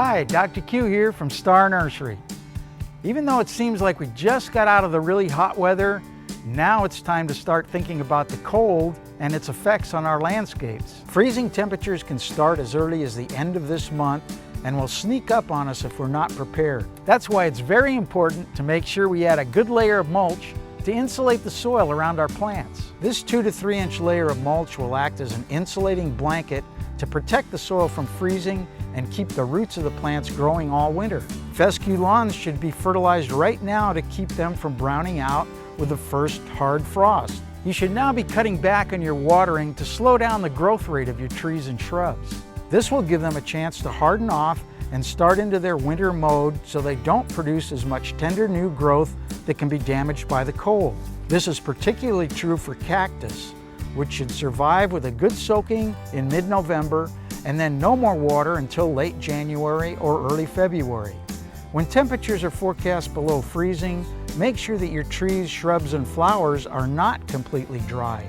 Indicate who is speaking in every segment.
Speaker 1: Hi, Dr. Q here from Star Nursery. Even though it seems like we just got out of the really hot weather, now it's time to start thinking about the cold and its effects on our landscapes. Freezing temperatures can start as early as the end of this month and will sneak up on us if we're not prepared. That's why it's very important to make sure we add a good layer of mulch to insulate the soil around our plants. This 2 to 3 inch layer of mulch will act as an insulating blanket to protect the soil from freezing and keep the roots of the plants growing all winter. Fescue lawns should be fertilized right now to keep them from browning out with the first hard frost. You should now be cutting back on your watering to slow down the growth rate of your trees and shrubs. This will give them a chance to harden off and start into their winter mode so they don't produce as much tender new growth that can be damaged by the cold. This is particularly true for cactus, which should survive with a good soaking in mid-November and then no more water until late January or early February. When temperatures are forecast below freezing, make sure that your trees, shrubs, and flowers are not completely dry.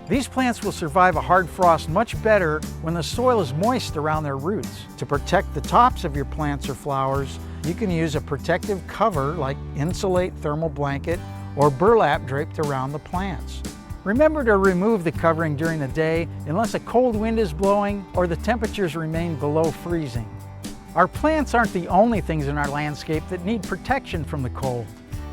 Speaker 1: These plants will survive a hard frost much better when the soil is moist around their roots. To protect the tops of your plants or flowers, you can use a protective cover like insulate thermal blanket or burlap draped around the plants. Remember to remove the covering during the day unless a cold wind is blowing or the temperatures remain below freezing. Our plants aren't the only things in our landscape that need protection from the cold.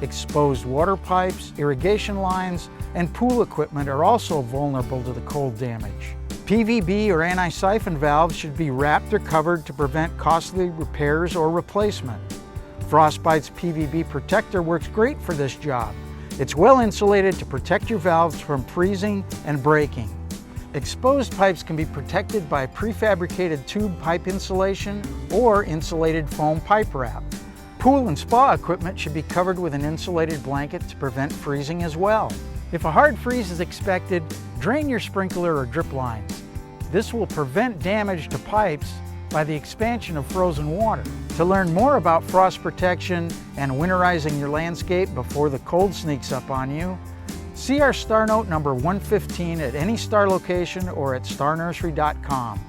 Speaker 1: Exposed water pipes, irrigation lines, and pool equipment are also vulnerable to the cold damage. PVB or anti-siphon valves should be wrapped or covered to prevent costly repairs or replacement. Frostbite's PVB protector works great for this job. It's well insulated to protect your valves from freezing and breaking. Exposed pipes can be protected by prefabricated tube pipe insulation or insulated foam pipe wrap. Pool and spa equipment should be covered with an insulated blanket to prevent freezing as well. If a hard freeze is expected, drain your sprinkler or drip lines. This will prevent damage to pipes by the expansion of frozen water. To learn more about frost protection and winterizing your landscape before the cold sneaks up on you, see our Star Note number 115 at any Star location or at starnursery.com.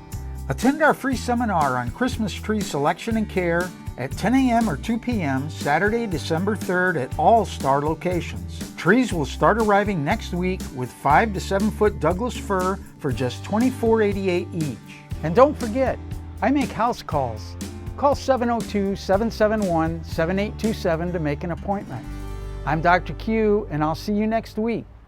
Speaker 1: Attend our free seminar on Christmas tree selection and care at 10 a.m. or 2 p.m. Saturday, December 3rd at all Star locations. Trees will start arriving next week with 5 to 7 foot Douglas fir for just $24.88 each. And don't forget, I make house calls. Call 702-771-7827 to make an appointment. I'm Dr. Q, and I'll see you next week.